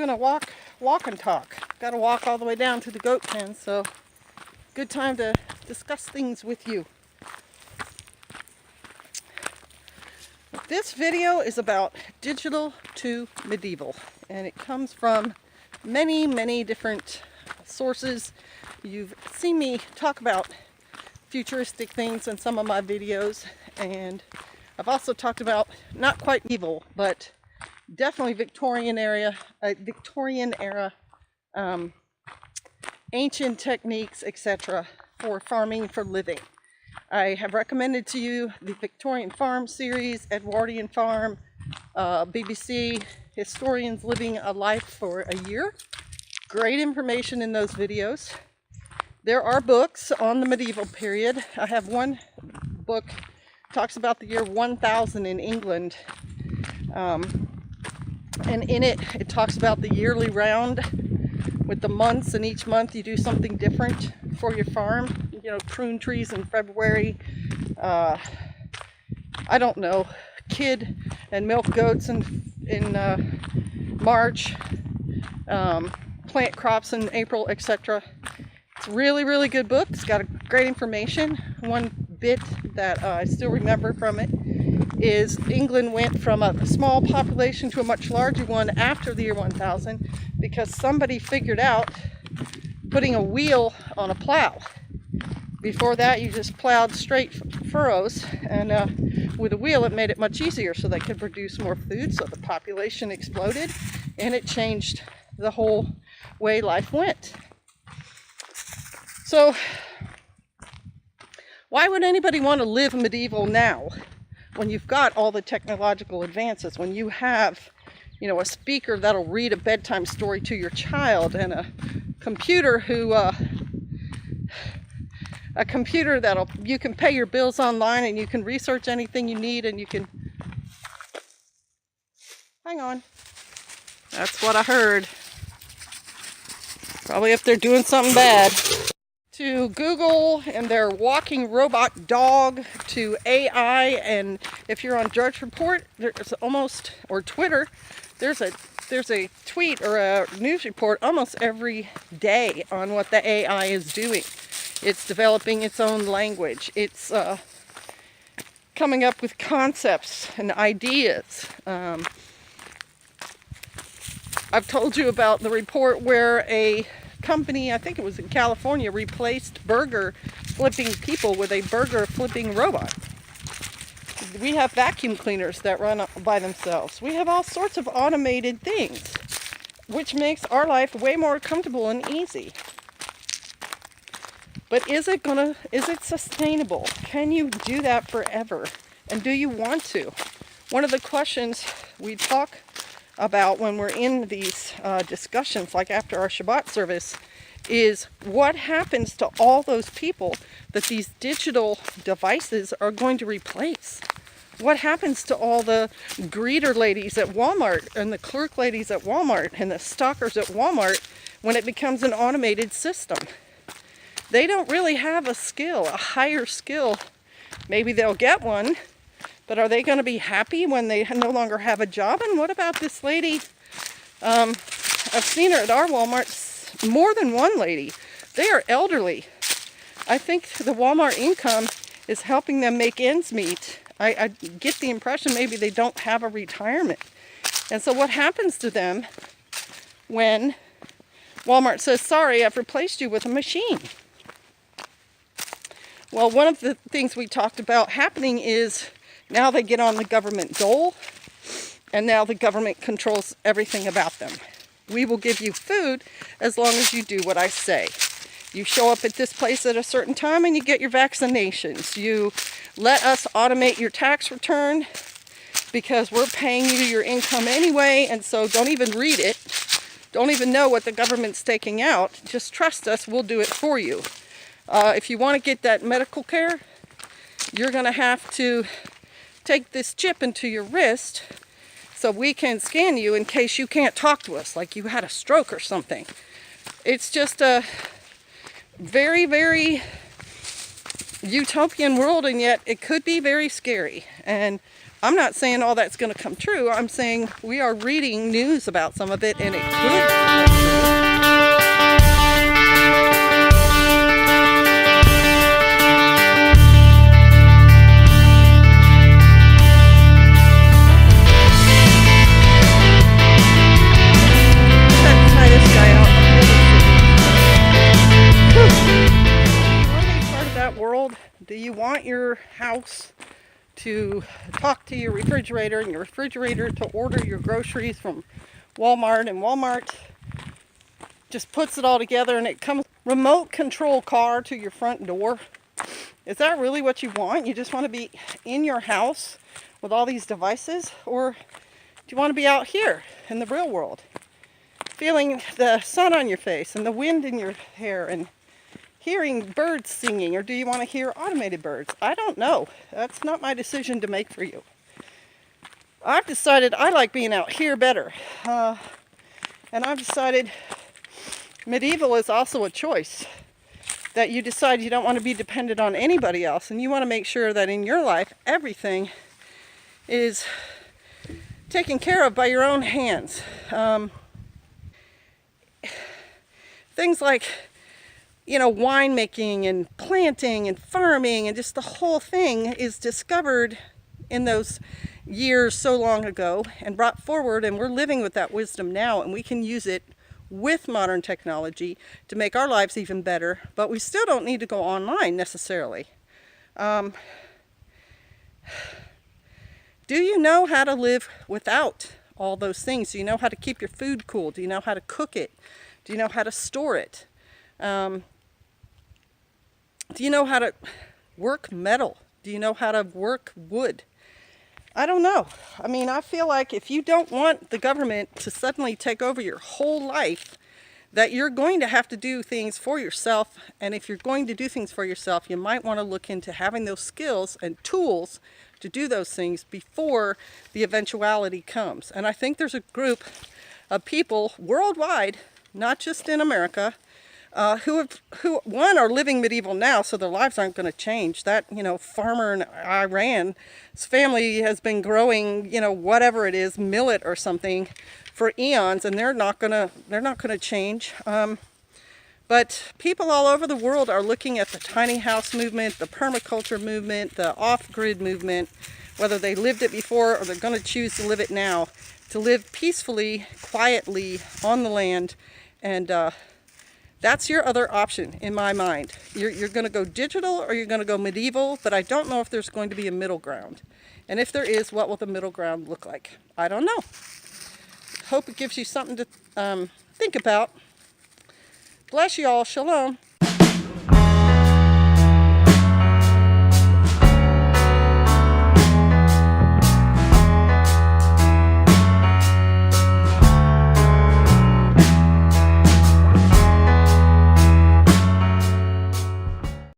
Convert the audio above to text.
doing a walk and talk. Got to walk all the way down to the goat pen, so good time to discuss things with you. This video is about digital to medieval, and it comes from many different sources. You've seen me talk about futuristic things in some of my videos, and I've also talked about not quite medieval, but definitely Victorian era, ancient techniques, etc. for farming for living. I have recommended to you the Victorian Farm series, Edwardian Farm, BBC Historians Living a Life for a Year. Great information in those videos. There are books on the medieval period. I have one book talks about the year 1000 in England. And in it talks about the yearly round with the months, and each month you do something different for your farm. You know, prune trees in February, I don't know, kid and milk goats in March, plant crops in April, etc. It's a really good book. It's got great information. One bit that I still remember from it is England went from a small population to a much larger one after the year 1000 because somebody figured out putting a wheel on a plow. Before that, you just plowed straight furrows, and with a wheel it made it much easier, so they could produce more food, so the population exploded, and it changed the whole way life went. So why would anybody want to live medieval now when you've got all the technological advances, when you have, you know, a speaker that'll read a bedtime story to your child, and a computer that'll, you can pay your bills online, and you can research anything you need, and you can, hang on, that's what I heard, probably if they're doing something bad. To Google and their walking robot dog, to AI, and if you're on Drudge Report, there's almost, or Twitter, there's a tweet or a news report almost every day on what the AI is doing. It's developing its own language. It's coming up with concepts and ideas. I've told you about the report where a company, I think it was in California, replaced burger flipping people with a burger flipping robot. We have vacuum cleaners that run by themselves. We have all sorts of automated things, which makes our life way more comfortable and easy. But is it sustainable? Can you do that forever? And do you want to? One of the questions we talk about when we're in these discussions, like after our Shabbat service, is what happens to all those people that these digital devices are going to replace? What happens to all the greeter ladies at Walmart, and the clerk ladies at Walmart, and the stockers at Walmart when it becomes an automated system? They don't really have a skill, a higher skill. Maybe they'll get one, but are they going to be happy when they no longer have a job? And what about this lady? I've seen her at our Walmart, more than one lady. They are elderly. I think the Walmart income is helping them make ends meet. I get the impression maybe they don't have a retirement. And so what happens to them when Walmart says, sorry, I've replaced you with a machine? Well, one of the things we talked about happening is now they get on the government dole, and now the government controls everything about them. We will give you food as long as you do what I say. You show up at this place at a certain time and you get your vaccinations. You let us automate your tax return because we're paying you your income anyway, and so don't even read it. Don't even know what the government's taking out. Just trust us, we'll do it for you. If you want to get that medical care, you're going to have to take this chip into your wrist so we can scan you in case you can't talk to us, like you had a stroke or something. It's just a very utopian world, and yet it could be very scary. And I'm not saying all that's going to come true. I'm saying we are reading news about some of it, and it could come true. Try this guy out. You want to be part of that world? Do you want your house to talk to your refrigerator and your refrigerator to order your groceries from Walmart, and Walmart just puts it all together and it comes remote control car to your front door? Is that really what you want? You just want to be in your house with all these devices? Or do you want to be out here in the real world, feeling the sun on your face and the wind in your hair and hearing birds singing? Or do you want to hear automated birds? I don't know. That's not my decision to make for you. I've decided I like being out here better. And I've decided medieval is also a choice. That you decide you don't want to be dependent on anybody else, and you want to make sure that in your life everything is taken care of by your own hands. Things like, winemaking and planting and farming and just the whole thing is discovered in those years so long ago and brought forward, and we're living with that wisdom now, and we can use it with modern technology to make our lives even better, but we still don't need to go online necessarily. Do you know how to live without all those things? Do you know how to keep your food cool? Do you know how to cook it? Do you know how to store it? Do you know how to work metal? Do you know how to work wood? I don't know. I feel like if you don't want the government to suddenly take over your whole life, that you're going to have to do things for yourself. And if you're going to do things for yourself, you might want to look into having those skills and tools to do those things before the eventuality comes. And I think there's a group of people worldwide, not just in America, who are living medieval now, so their lives aren't going to change. That, farmer in Iran, his family has been growing, whatever it is, millet or something, for eons, and they're not going to change. But people all over the world are looking at the tiny house movement, the permaculture movement, the off-grid movement, whether they lived it before or they're going to choose to live it now, to live peacefully, quietly on the land, and that's your other option in my mind. You're going to go digital or you're going to go medieval, but I don't know if there's going to be a middle ground. And if there is, what will the middle ground look like? I don't know. Hope it gives you something to think about. Bless you all. Shalom.